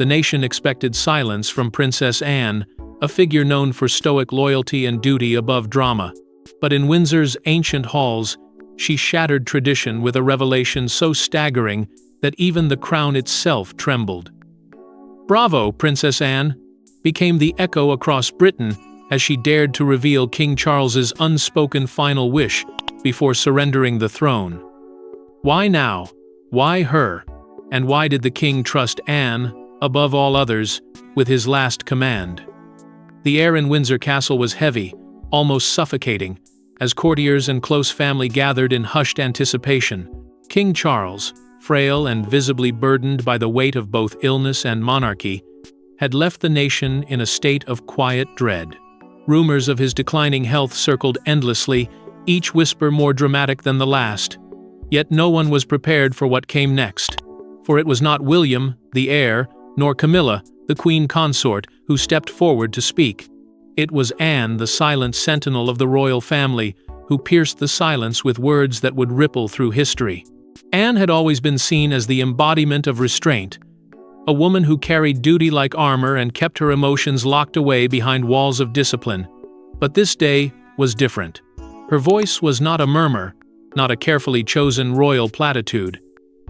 The nation expected silence from Princess Anne, a figure known for stoic loyalty and duty above drama. But in Windsor's ancient halls, she shattered tradition with a revelation so staggering that even the crown itself trembled. "Bravo, Princess Anne!" became the echo across Britain as she dared to reveal King Charles's unspoken final wish before surrendering the throne. Why now? Why her? And why did the king trust Anne, above all others, with his last command? The air in Windsor Castle was heavy, almost suffocating, as courtiers and close family gathered in hushed anticipation. King Charles, frail and visibly burdened by the weight of both illness and monarchy, had left the nation in a state of quiet dread. Rumors of his declining health circled endlessly, each whisper more dramatic than the last. Yet no one was prepared for what came next. For it was not William, the heir, nor Camilla, the queen consort, who stepped forward to speak. It was Anne, the silent sentinel of the royal family, who pierced the silence with words that would ripple through history. Anne had always been seen as the embodiment of restraint, a woman who carried duty like armor and kept her emotions locked away behind walls of discipline. But this day was different. Her voice was not a murmur, not a carefully chosen royal platitude.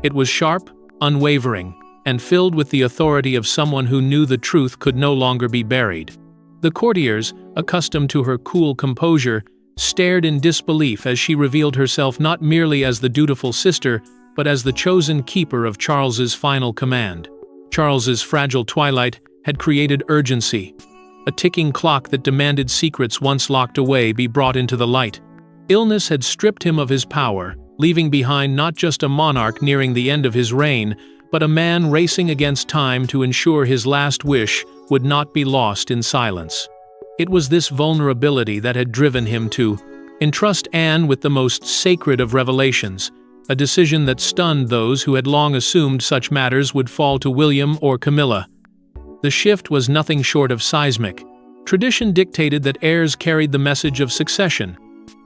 It was sharp, unwavering, and filled with the authority of someone who knew the truth could no longer be buried. The courtiers, accustomed to her cool composure, stared in disbelief as she revealed herself not merely as the dutiful sister, but as the chosen keeper of Charles's final command. Charles's fragile twilight had created urgency, a ticking clock that demanded secrets once locked away be brought into the light. Illness had stripped him of his power, leaving behind not just a monarch nearing the end of his reign, but a man racing against time to ensure his last wish would not be lost in silence. It was this vulnerability that had driven him to entrust Anne with the most sacred of revelations, a decision that stunned those who had long assumed such matters would fall to William or Camilla. The shift was nothing short of seismic. Tradition dictated that heirs carried the message of succession.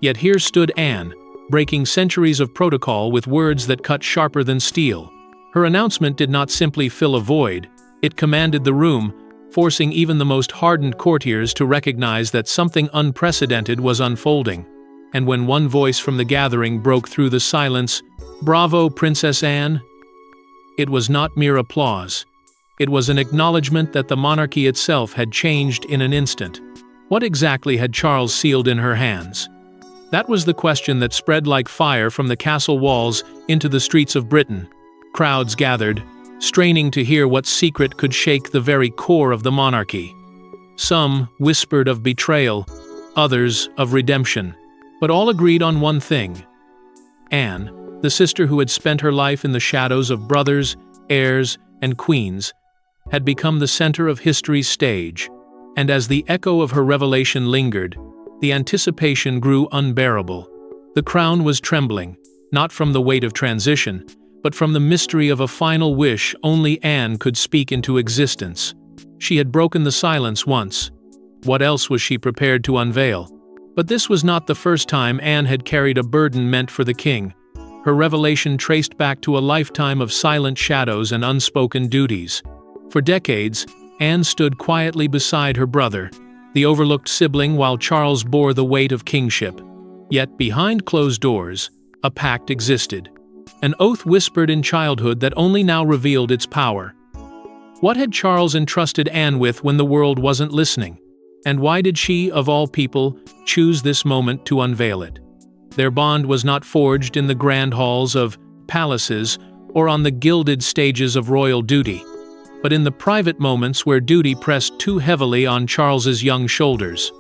Yet here stood Anne, breaking centuries of protocol with words that cut sharper than steel. Her announcement did not simply fill a void, it commanded the room, forcing even the most hardened courtiers to recognize that something unprecedented was unfolding. And when one voice from the gathering broke through the silence, "Bravo, Princess Anne!" it was not mere applause. It was an acknowledgement that the monarchy itself had changed in an instant. What exactly had Charles sealed in her hands? That was the question that spread like fire from the castle walls into the streets of Britain. Crowds gathered, straining to hear what secret could shake the very core of the monarchy. Some whispered of betrayal, others of redemption, but all agreed on one thing. Anne, the sister who had spent her life in the shadows of brothers, heirs, and queens, had become the center of history's stage, and as the echo of her revelation lingered, the anticipation grew unbearable. The crown was trembling, not from the weight of transition, but from the mystery of a final wish only Anne could speak into existence. She had broken the silence once. What else was she prepared to unveil? But this was not the first time Anne had carried a burden meant for the king. Her revelation traced back to a lifetime of silent shadows and unspoken duties. For decades, Anne stood quietly beside her brother, the overlooked sibling, while Charles bore the weight of kingship. Yet behind closed doors, a pact existed. An oath whispered in childhood that only now revealed its power. What had Charles entrusted Anne with when the world wasn't listening? And why did she, of all people, choose this moment to unveil it? Their bond was not forged in the grand halls of palaces or on the gilded stages of royal duty, but in the private moments where duty pressed too heavily on Charles's young shoulders.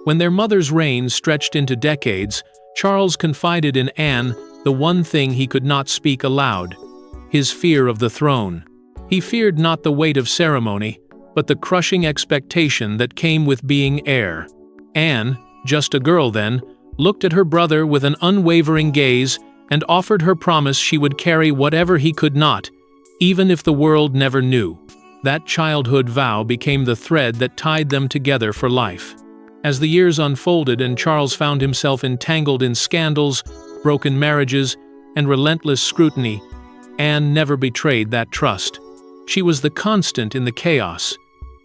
When their mother's reign stretched into decades, Charles confided in Anne the one thing he could not speak aloud: his fear of the throne. He feared not the weight of ceremony, but the crushing expectation that came with being heir. Anne, just a girl then, looked at her brother with an unwavering gaze and offered her promise she would carry whatever he could not, even if the world never knew. That childhood vow became the thread that tied them together for life. As the years unfolded and Charles found himself entangled in scandals, broken marriages, and relentless scrutiny, Anne never betrayed that trust. She was the constant in the chaos,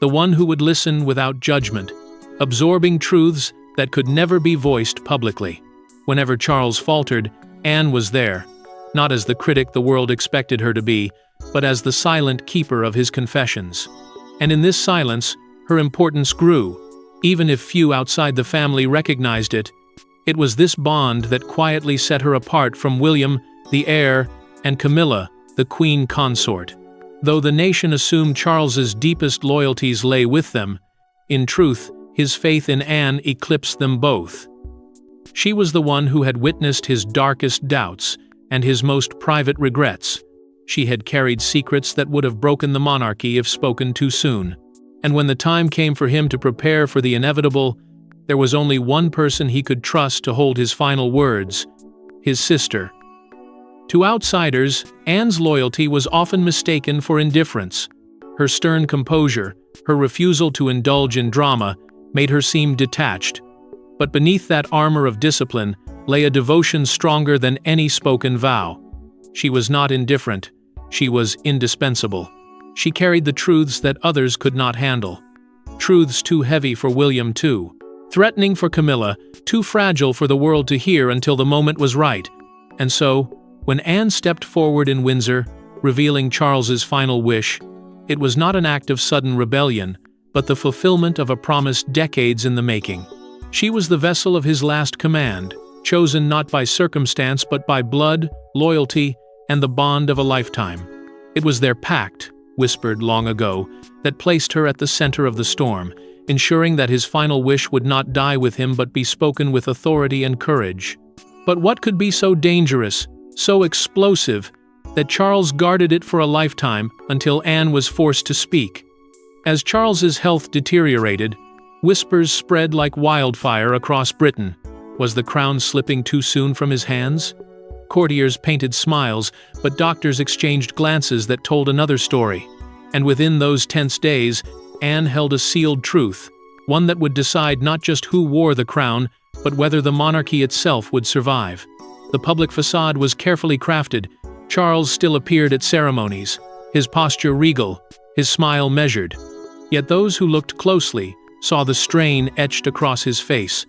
the one who would listen without judgment, absorbing truths that could never be voiced publicly. Whenever Charles faltered, Anne was there, not as the critic the world expected her to be, but as the silent keeper of his confessions. And in this silence, her importance grew, even if few outside the family recognized it. It was this bond that quietly set her apart from William, the heir, and Camilla, the queen consort. Though the nation assumed Charles's deepest loyalties lay with them, in truth, his faith in Anne eclipsed them both. She was the one who had witnessed his darkest doubts and his most private regrets. She had carried secrets that would have broken the monarchy if spoken too soon. And when the time came for him to prepare for the inevitable, there was only one person he could trust to hold his final words: his sister. To outsiders, Anne's loyalty was often mistaken for indifference. Her stern composure, her refusal to indulge in drama, made her seem detached. But beneath that armor of discipline lay a devotion stronger than any spoken vow. She was not indifferent, she was indispensable. She carried the truths that others could not handle. Truths too heavy for William too, threatening for Camilla, too fragile for the world to hear until the moment was right. And so, when Anne stepped forward in Windsor, revealing Charles's final wish, it was not an act of sudden rebellion, but the fulfillment of a promise decades in the making. She was the vessel of his last command, chosen not by circumstance but by blood, loyalty, and the bond of a lifetime. It was their pact, whispered long ago, that placed her at the center of the storm, ensuring that his final wish would not die with him but be spoken with authority and courage. But what could be so dangerous, so explosive, that Charles guarded it for a lifetime until Anne was forced to speak? As Charles's health deteriorated, whispers spread like wildfire across Britain. Was the crown slipping too soon from his hands? Courtiers painted smiles, but doctors exchanged glances that told another story. And within those tense days, Anne held a sealed truth, one that would decide not just who wore the crown, but whether the monarchy itself would survive. The public facade was carefully crafted. Charles still appeared at ceremonies, his posture regal, his smile measured. Yet those who looked closely saw the strain etched across his face,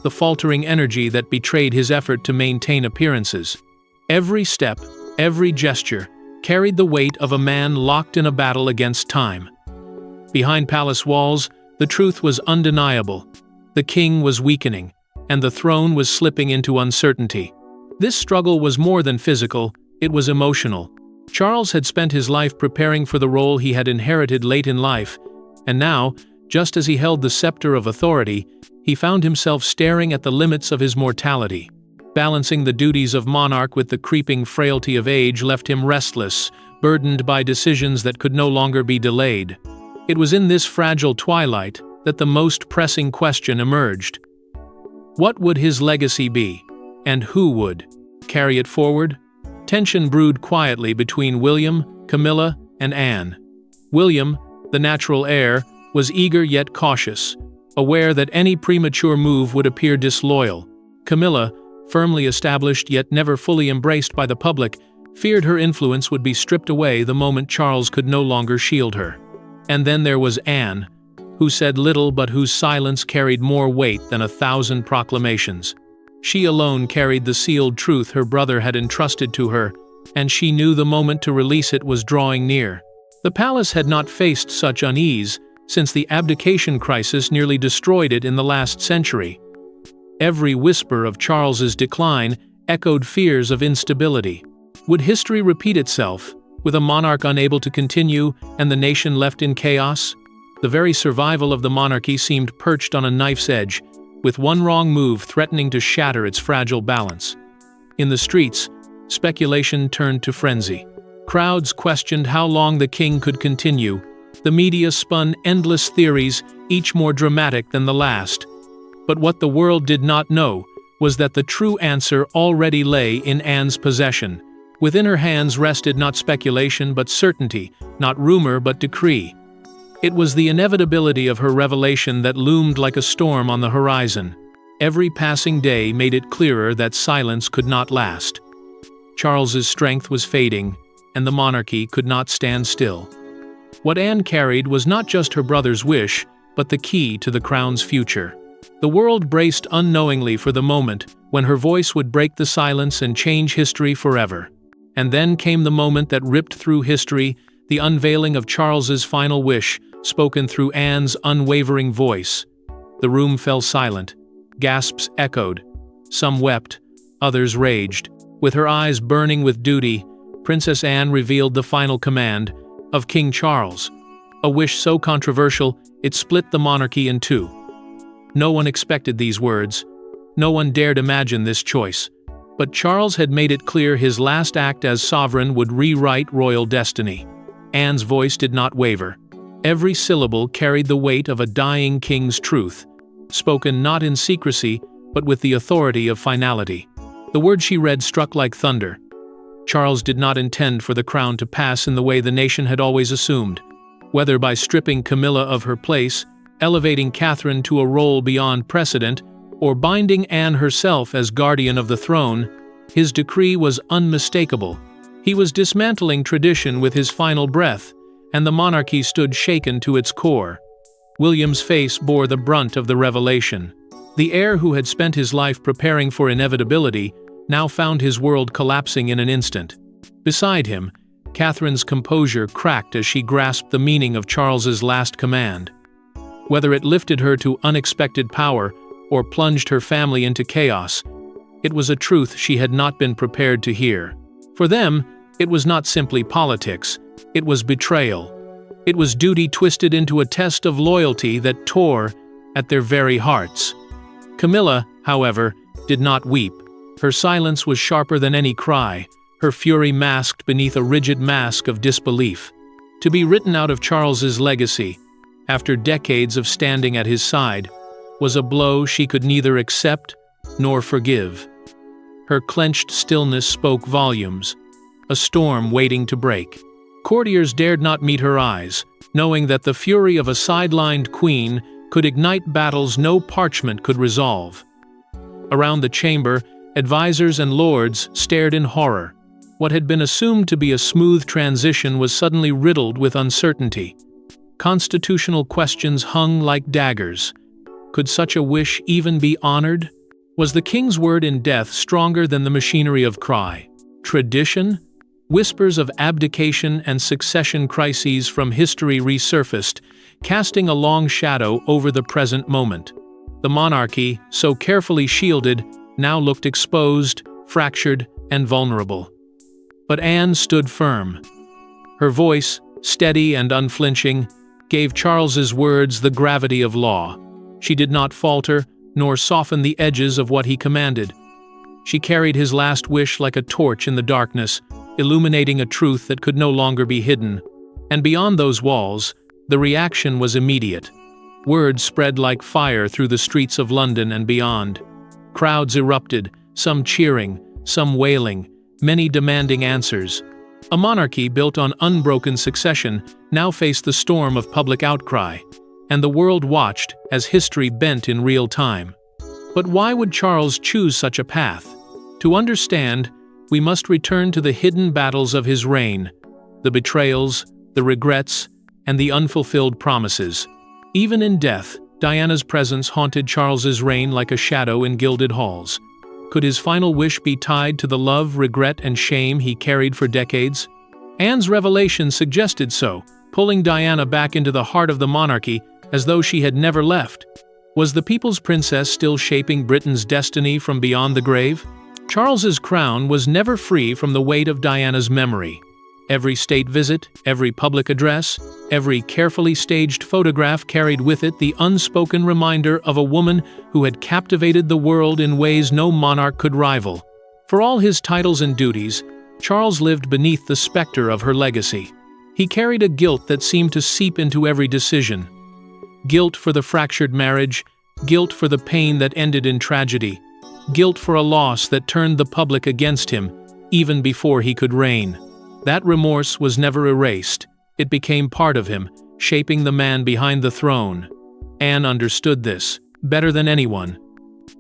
the faltering energy that betrayed his effort to maintain appearances. Every step, every gesture, carried the weight of a man locked in a battle against time. Behind palace walls, the truth was undeniable. The king was weakening, and the throne was slipping into uncertainty. This struggle was more than physical, it was emotional. Charles had spent his life preparing for the role he had inherited late in life, and now, just as he held the scepter of authority, he found himself staring at the limits of his mortality. Balancing the duties of monarch with the creeping frailty of age left him restless, burdened by decisions that could no longer be delayed. It was in this fragile twilight that the most pressing question emerged. What would his legacy be, and who would carry it forward? Tension brewed quietly between William, Camilla, and Anne. William, the natural heir, was eager yet cautious, aware that any premature move would appear disloyal. Camilla, firmly established yet never fully embraced by the public, feared her influence would be stripped away the moment Charles could no longer shield her. And then there was Anne, who said little but whose silence carried more weight than 1,000 proclamations. She alone carried the sealed truth her brother had entrusted to her, and she knew the moment to release it was drawing near. The palace had not faced such unease since the abdication crisis nearly destroyed it in the last century. Every whisper of Charles's decline echoed fears of instability. Would history repeat itself, with a monarch unable to continue and the nation left in chaos? The very survival of the monarchy seemed perched on a knife's edge, with one wrong move threatening to shatter its fragile balance. In the streets, speculation turned to frenzy. Crowds questioned how long the king could continue. The media spun endless theories, each more dramatic than the last. But what the world did not know was that the true answer already lay in Anne's possession. Within her hands rested not speculation but certainty, not rumor but decree. It was the inevitability of her revelation that loomed like a storm on the horizon. Every passing day made it clearer that silence could not last. Charles's strength was fading, and the monarchy could not stand still. What Anne carried was not just her brother's wish, but the key to the crown's future. The world braced unknowingly for the moment when her voice would break the silence and change history forever. And then came the moment that ripped through history, the unveiling of Charles's final wish, spoken through Anne's unwavering voice. The room fell silent. Gasps echoed. Some wept, others raged. With her eyes burning with duty, Princess Anne revealed the final command of King Charles, a wish so controversial it split the monarchy in two. No one expected these words. No one dared imagine this choice. But Charles had made it clear his last act as sovereign would rewrite royal destiny. Anne's voice did not waver. Every syllable carried the weight of a dying king's truth, spoken not in secrecy, but with the authority of finality. The words she read struck like thunder. Charles did not intend for the crown to pass in the way the nation had always assumed. Whether by stripping Camilla of her place, elevating Catherine to a role beyond precedent, or binding Anne herself as guardian of the throne, his decree was unmistakable. He was dismantling tradition with his final breath, and the monarchy stood shaken to its core. William's face bore the brunt of the revelation. The heir who had spent his life preparing for inevitability now found his world collapsing in an instant. Beside him, Catherine's composure cracked as she grasped the meaning of Charles's last command. Whether it lifted her to unexpected power or plunged her family into chaos, it was a truth she had not been prepared to hear. For them, it was not simply politics, it was betrayal. It was duty twisted into a test of loyalty that tore at their very hearts. Camilla, however, did not weep. Her silence was sharper than any cry, her fury masked beneath a rigid mask of disbelief. To be written out of Charles's legacy, after decades of standing at his side, was a blow she could neither accept nor forgive. Her clenched stillness spoke volumes, a storm waiting to break. Courtiers dared not meet her eyes, knowing that the fury of a sidelined queen could ignite battles no parchment could resolve. Around the chamber, advisors and lords stared in horror. What had been assumed to be a smooth transition was suddenly riddled with uncertainty. Constitutional questions hung like daggers. Could such a wish even be honored? Was the king's word in death stronger than the machinery of cry? Tradition? Whispers of abdication and succession crises from history resurfaced, casting a long shadow over the present moment. The monarchy, so carefully shielded, now looked exposed, fractured, and vulnerable. But Anne stood firm. Her voice, steady and unflinching, gave Charles's words the gravity of law. She did not falter, nor soften the edges of what he commanded. She carried his last wish like a torch in the darkness, illuminating a truth that could no longer be hidden. And beyond those walls, the reaction was immediate. Word spread like fire through the streets of London and beyond. Crowds erupted, some cheering, some wailing, many demanding answers. A monarchy built on unbroken succession now faced the storm of public outcry, and the world watched as history bent in real time. But why would Charles choose such a path? To understand, we must return to the hidden battles of his reign, the betrayals, the regrets, and the unfulfilled promises. Even in death, Diana's presence haunted Charles's reign like a shadow in gilded halls. Could his final wish be tied to the love, regret, and shame he carried for decades? Anne's revelation suggested so, pulling Diana back into the heart of the monarchy as though she had never left. Was the people's princess still shaping Britain's destiny from beyond the grave? Charles's crown was never free from the weight of Diana's memory. Every state visit, every public address, every carefully staged photograph carried with it the unspoken reminder of a woman who had captivated the world in ways no monarch could rival. For all his titles and duties, Charles lived beneath the specter of her legacy. He carried a guilt that seemed to seep into every decision. Guilt for the fractured marriage, guilt for the pain that ended in tragedy, guilt for a loss that turned the public against him, even before he could reign. That remorse was never erased. It became part of him, shaping the man behind the throne. Anne understood this, better than anyone.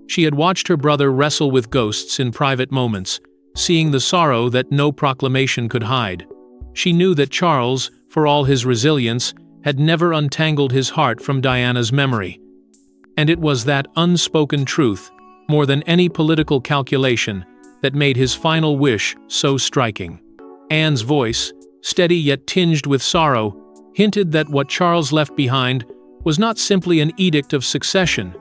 She had watched her brother wrestle with ghosts in private moments, seeing the sorrow that no proclamation could hide. She knew that Charles, for all his resilience, had never untangled his heart from Diana's memory. And it was that unspoken truth, more than any political calculation, that made his final wish so striking. Anne's voice, steady yet tinged with sorrow, hinted that what Charles left behind was not simply an edict of succession.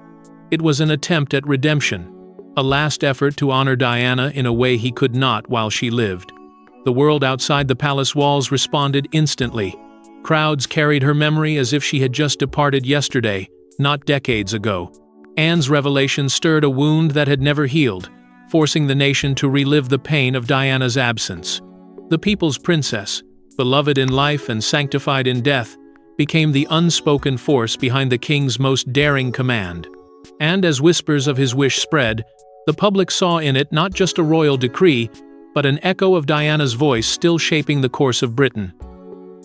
It was an attempt at redemption, a last effort to honor Diana in a way he could not while she lived. The world outside the palace walls responded instantly. Crowds carried her memory as if she had just departed yesterday, not decades ago. Anne's revelation stirred a wound that had never healed, forcing the nation to relive the pain of Diana's absence. The people's princess, beloved in life and sanctified in death, became the unspoken force behind the king's most daring command. And as whispers of his wish spread, the public saw in it not just a royal decree, but an echo of Diana's voice still shaping the course of Britain.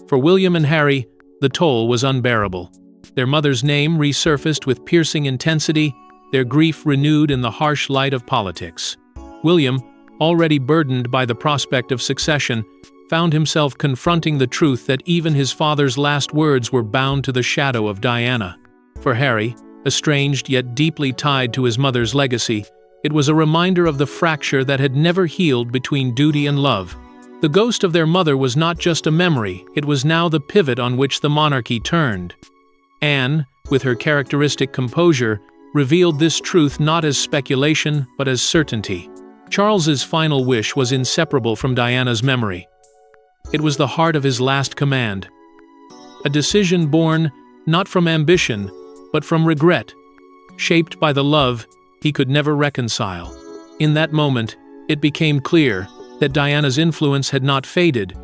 For William and Harry, the toll was unbearable. Their mother's name resurfaced with piercing intensity, their grief renewed in the harsh light of politics. William, already burdened by the prospect of succession, found himself confronting the truth that even his father's last words were bound to the shadow of Diana. For Harry, estranged yet deeply tied to his mother's legacy, it was a reminder of the fracture that had never healed between duty and love. The ghost of their mother was not just a memory, it was now the pivot on which the monarchy turned. Anne, with her characteristic composure, revealed this truth not as speculation but as certainty. Charles's final wish was inseparable from Diana's memory. It was the heart of his last command. A decision born not from ambition, but from regret, shaped by the love he could never reconcile. In that moment, it became clear that Diana's influence had not faded.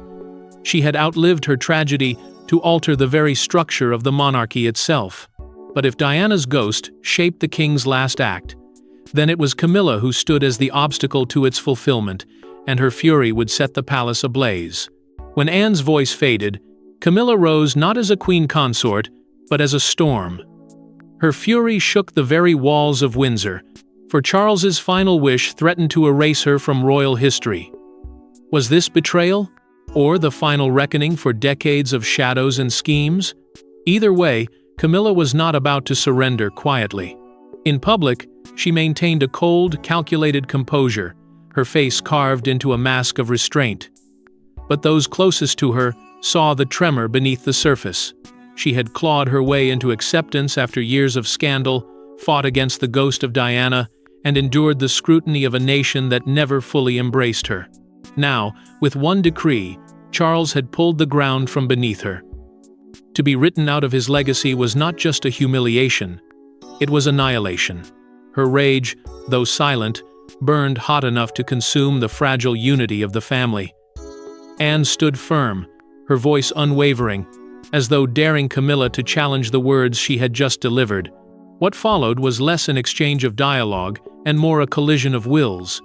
She had outlived her tragedy to alter the very structure of the monarchy itself. But if Diana's ghost shaped the king's last act, then it was Camilla who stood as the obstacle to its fulfillment, and her fury would set the palace ablaze. When Anne's voice faded, Camilla rose not as a queen consort, but as a storm. Her fury shook the very walls of Windsor, for Charles's final wish threatened to erase her from royal history. Was this betrayal, or the final reckoning for decades of shadows and schemes? Either way, Camilla was not about to surrender quietly. In public, she maintained a cold, calculated composure, her face carved into a mask of restraint. But those closest to her saw the tremor beneath the surface. She had clawed her way into acceptance after years of scandal, fought against the ghost of Diana, and endured the scrutiny of a nation that never fully embraced her. Now, with one decree, Charles had pulled the ground from beneath her. To be written out of his legacy was not just a humiliation, it was annihilation. Her rage, though silent, burned hot enough to consume the fragile unity of the family. Anne stood firm, her voice unwavering, as though daring Camilla to challenge the words she had just delivered. What followed was less an exchange of dialogue and more a collision of wills.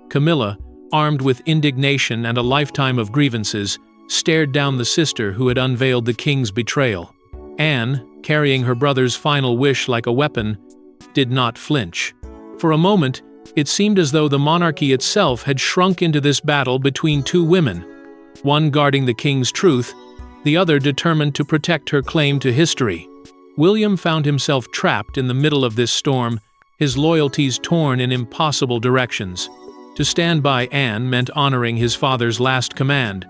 Camilla, armed with indignation and a lifetime of grievances, stared down the sister who had unveiled the king's betrayal. Anne, carrying her brother's final wish like a weapon, did not flinch. For a moment, it seemed as though the monarchy itself had shrunk into this battle between two women, one guarding the king's truth, the other determined to protect her claim to history. William found himself trapped in the middle of this storm, his loyalties torn in impossible directions. To stand by Anne meant honoring his father's last command,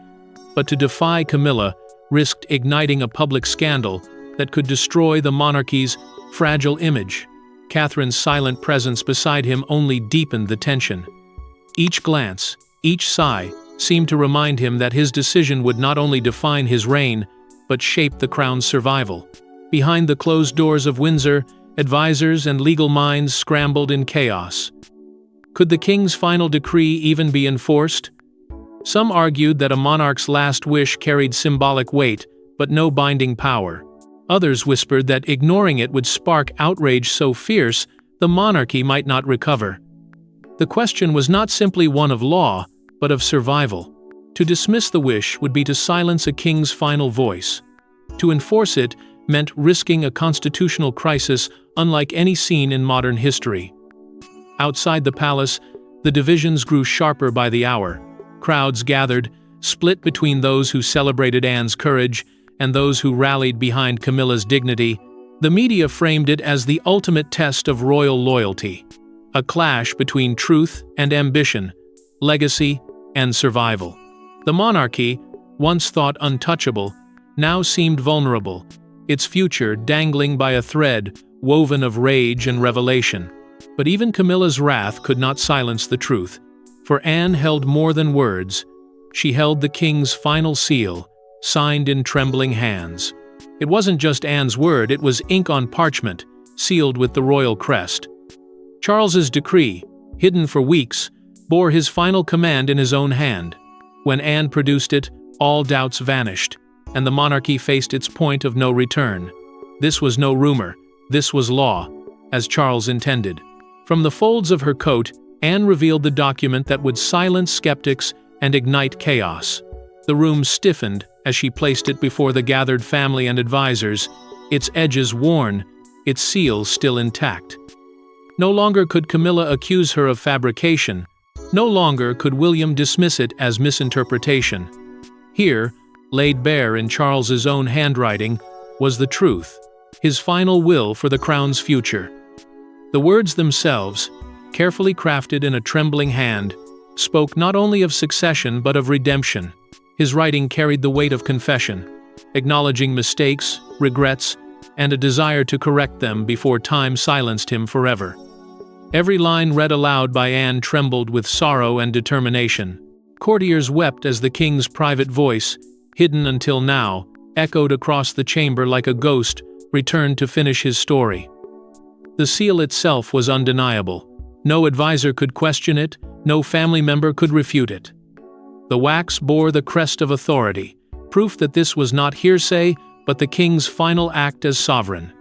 but to defy Camilla risked igniting a public scandal that could destroy the monarchy's fragile image. Catherine's silent presence beside him only deepened the tension. Each glance, each sigh, seemed to remind him that his decision would not only define his reign, but shape the crown's survival. Behind the closed doors of Windsor, advisors and legal minds scrambled in chaos. Could the king's final decree even be enforced? Some argued that a monarch's last wish carried symbolic weight, but no binding power. Others whispered that ignoring it would spark outrage so fierce the monarchy might not recover. The question was not simply one of law, but of survival. To dismiss the wish would be to silence a king's final voice. To enforce it meant risking a constitutional crisis unlike any seen in modern history. Outside the palace, the divisions grew sharper by the hour. Crowds gathered, split between those who celebrated Anne's courage and those who rallied behind Camilla's dignity, the media framed it as the ultimate test of royal loyalty, a clash between truth and ambition, legacy and survival. The monarchy, once thought untouchable, now seemed vulnerable, its future dangling by a thread woven of rage and revelation. But even Camilla's wrath could not silence the truth, for Anne held more than words. She held the king's final seal, signed in trembling hands. It wasn't just Anne's word, it was ink on parchment, sealed with the royal crest. Charles's decree, hidden for weeks, bore his final command in his own hand. When Anne produced it, all doubts vanished, and the monarchy faced its point of no return. This was no rumor, this was law, as Charles intended. From the folds of her coat, Anne revealed the document that would silence skeptics and ignite chaos. The room stiffened as she placed it before the gathered family and advisors, its edges worn, its seal still intact. No longer could Camilla accuse her of fabrication. No longer could William dismiss it as misinterpretation. Here, laid bare in Charles's own handwriting, was the truth, his final will for the crown's future. The words themselves, carefully crafted in a trembling hand, spoke not only of succession but of redemption. His writing carried the weight of confession, acknowledging mistakes, regrets, and a desire to correct them before time silenced him forever. Every line read aloud by Anne trembled with sorrow and determination. Courtiers wept as the king's private voice, hidden until now, echoed across the chamber like a ghost, returned to finish his story. The seal itself was undeniable. No advisor could question it, no family member could refute it. The wax bore the crest of authority, proof that this was not hearsay, but the king's final act as sovereign.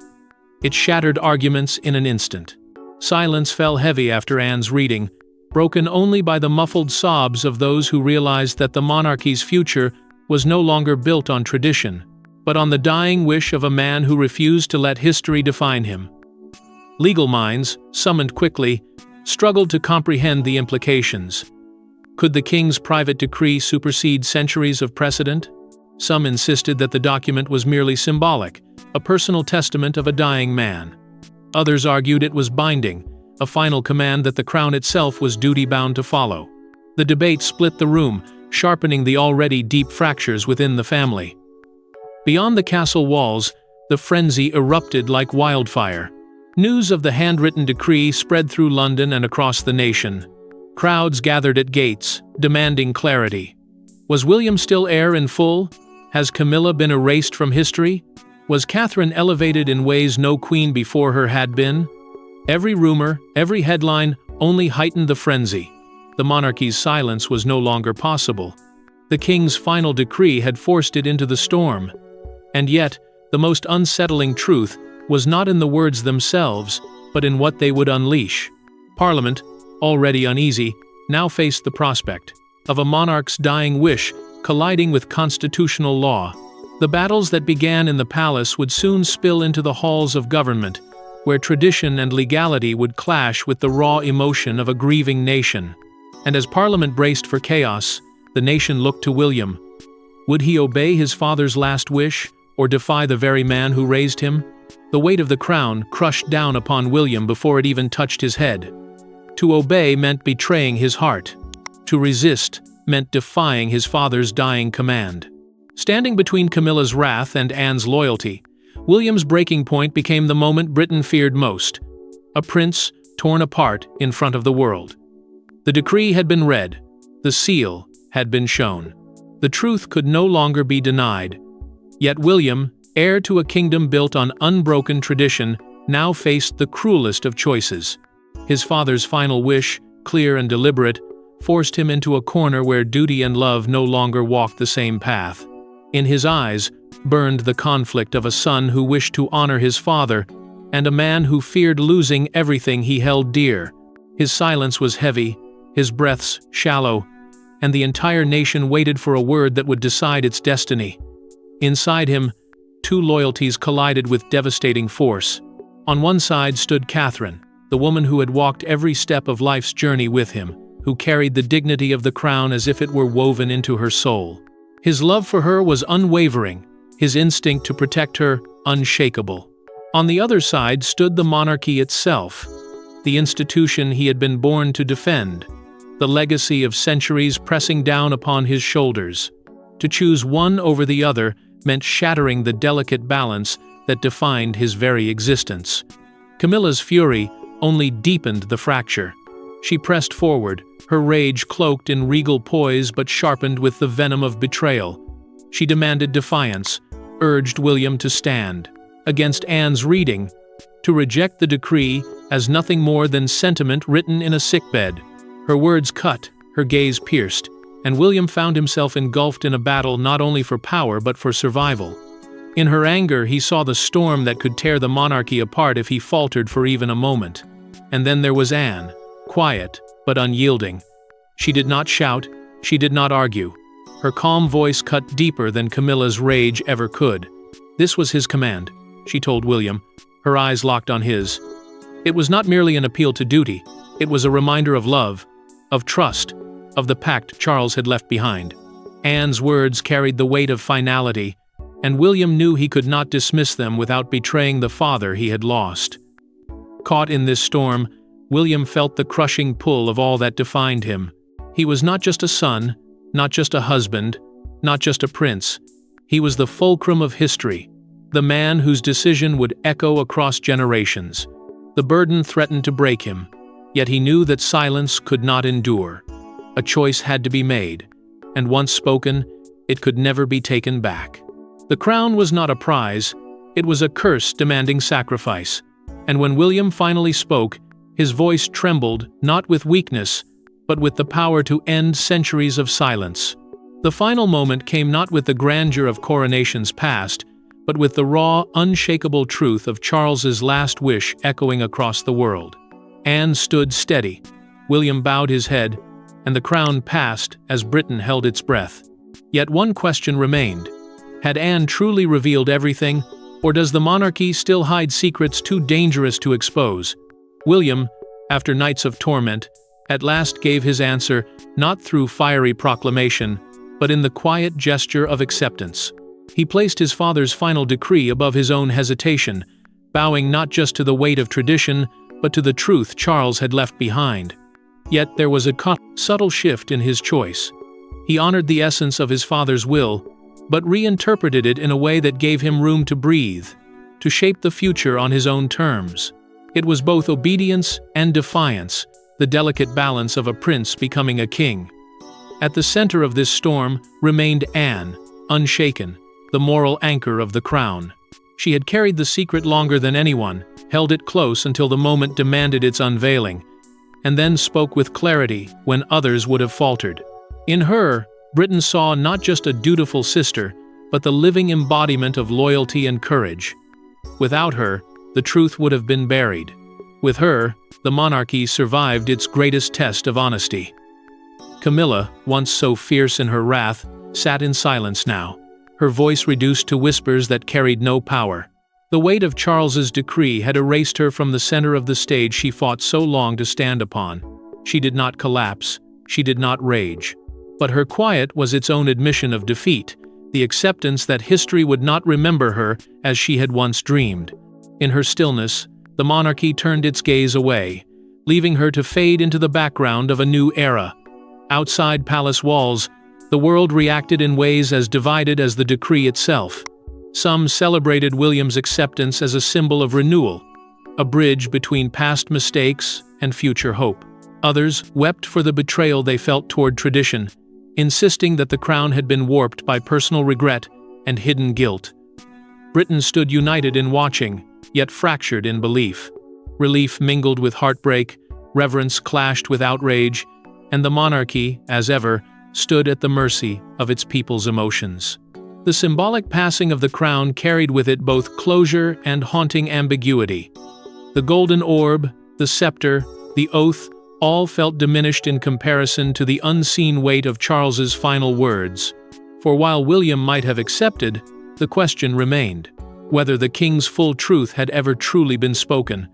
It shattered arguments in an instant. Silence fell heavy after Anne's reading, broken only by the muffled sobs of those who realized that the monarchy's future was no longer built on tradition, but on the dying wish of a man who refused to let history define him. Legal minds, summoned quickly, struggled to comprehend the implications. Could the king's private decree supersede centuries of precedent? Some insisted that the document was merely symbolic, a personal testament of a dying man. Others argued it was binding, a final command that the crown itself was duty-bound to follow. The debate split the room, sharpening the already deep fractures within the family. Beyond the castle walls, the frenzy erupted like wildfire. News of the handwritten decree spread through London and across the nation. Crowds gathered at gates, demanding clarity. Was William still heir in full? Has Camilla been erased from history? Was Catherine elevated in ways no queen before her had been? Every rumor, every headline only heightened the frenzy. The monarchy's silence was no longer possible. The king's final decree had forced it into the storm. And yet, the most unsettling truth was not in the words themselves, but in what they would unleash. Parliament, already uneasy, now faced the prospect of a monarch's dying wish colliding with constitutional law. The battles that began in the palace would soon spill into the halls of government, where tradition and legality would clash with the raw emotion of a grieving nation. And as Parliament braced for chaos, the nation looked to William. Would he obey his father's last wish, or defy the very man who raised him? The weight of the crown crushed down upon William before it even touched his head. To obey meant betraying his heart. To resist meant defying his father's dying command. Standing between Camilla's wrath and Anne's loyalty, William's breaking point became the moment Britain feared most. A prince torn apart in front of the world. The decree had been read. The seal had been shown. The truth could no longer be denied. Yet William, heir to a kingdom built on unbroken tradition, now faced the cruelest of choices. His father's final wish, clear and deliberate, forced him into a corner where duty and love no longer walked the same path. In his eyes burned the conflict of a son who wished to honor his father, and a man who feared losing everything he held dear. His silence was heavy, his breaths shallow, and the entire nation waited for a word that would decide its destiny. Inside him, two loyalties collided with devastating force. On one side stood Catherine, the woman who had walked every step of life's journey with him, who carried the dignity of the crown as if it were woven into her soul. His love for her was unwavering, his instinct to protect her unshakable. On the other side stood the monarchy itself, the institution he had been born to defend, the legacy of centuries pressing down upon his shoulders. To choose one over the other meant shattering the delicate balance that defined his very existence. Camilla's fury only deepened the fracture. She pressed forward, her rage cloaked in regal poise but sharpened with the venom of betrayal. She demanded defiance, urged William to stand against Anne's reading, to reject the decree as nothing more than sentiment written in a sickbed. Her words cut, her gaze pierced, and William found himself engulfed in a battle not only for power but for survival. In her anger, he saw the storm that could tear the monarchy apart if he faltered for even a moment. And then there was Anne, quiet but unyielding. She did not shout, she did not argue. Her calm voice cut deeper than Camilla's rage ever could. This was his command, she told William, her eyes locked on his. It was not merely an appeal to duty, it was a reminder of love, of trust, of the pact Charles had left behind. Anne's words carried the weight of finality, and William knew he could not dismiss them without betraying the father he had lost. Caught in this storm, William felt the crushing pull of all that defined him. He was not just a son, not just a husband, not just a prince. He was the fulcrum of history, the man whose decision would echo across generations. The burden threatened to break him, yet he knew that silence could not endure. A choice had to be made, and once spoken, it could never be taken back. The crown was not a prize, it was a curse demanding sacrifice. And when William finally spoke, his voice trembled not with weakness, but with the power to end centuries of silence. The final moment came not with the grandeur of coronations past, but with the raw, unshakable truth of Charles's last wish echoing across the world. Anne stood steady. William bowed his head, and the crown passed as Britain held its breath. Yet one question remained. Had Anne truly revealed everything, or does the monarchy still hide secrets too dangerous to expose? William, after nights of torment, at last gave his answer not through fiery proclamation, but in the quiet gesture of acceptance. He placed his father's final decree above his own hesitation, bowing not just to the weight of tradition, but to the truth Charles had left behind. Yet there was a subtle shift in his choice. He honored the essence of his father's will, but reinterpreted it in a way that gave him room to breathe, to shape the future on his own terms. It was both obedience and defiance, the delicate balance of a prince becoming a king. At the center of this storm remained Anne, unshaken, the moral anchor of the crown. She had carried the secret longer than anyone, held it close until the moment demanded its unveiling, and then spoke with clarity when others would have faltered. In her, Britain saw not just a dutiful sister, but the living embodiment of loyalty and courage. Without her, the truth would have been buried. With her, the monarchy survived its greatest test of honesty. Camilla, once so fierce in her wrath, sat in silence now, her voice reduced to whispers that carried no power. The weight of Charles's decree had erased her from the center of the stage she fought so long to stand upon. She did not collapse, she did not rage. But her quiet was its own admission of defeat, the acceptance that history would not remember her as she had once dreamed. In her stillness, the monarchy turned its gaze away, leaving her to fade into the background of a new era. Outside palace walls, the world reacted in ways as divided as the decree itself. Some celebrated William's acceptance as a symbol of renewal, a bridge between past mistakes and future hope. Others wept for the betrayal they felt toward tradition, insisting that the crown had been warped by personal regret and hidden guilt. Britain stood united in watching, yet fractured in belief. Relief mingled with heartbreak, reverence clashed with outrage, and the monarchy, as ever, stood at the mercy of its people's emotions. The symbolic passing of the crown carried with it both closure and haunting ambiguity. The golden orb, the scepter, the oath, all felt diminished in comparison to the unseen weight of Charles's final words. For while William might have accepted, the question remained, whether the king's full truth had ever truly been spoken.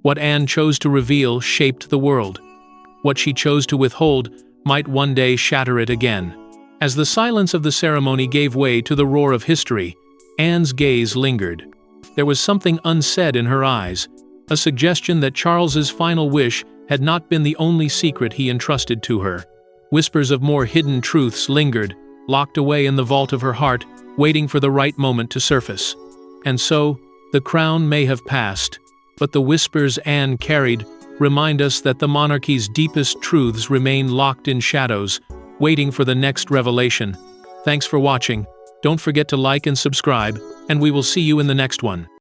What Anne chose to reveal shaped the world. What she chose to withhold might one day shatter it again. As the silence of the ceremony gave way to the roar of history, Anne's gaze lingered. There was something unsaid in her eyes, a suggestion that Charles's final wish had not been the only secret he entrusted to her. Whispers of more hidden truths lingered, locked away in the vault of her heart, waiting for the right moment to surface. And so, the crown may have passed, but the whispers Anne carried remind us that the monarchy's deepest truths remain locked in shadows, waiting for the next revelation. Thanks for watching. Don't forget to like and subscribe, and we will see you in the next one.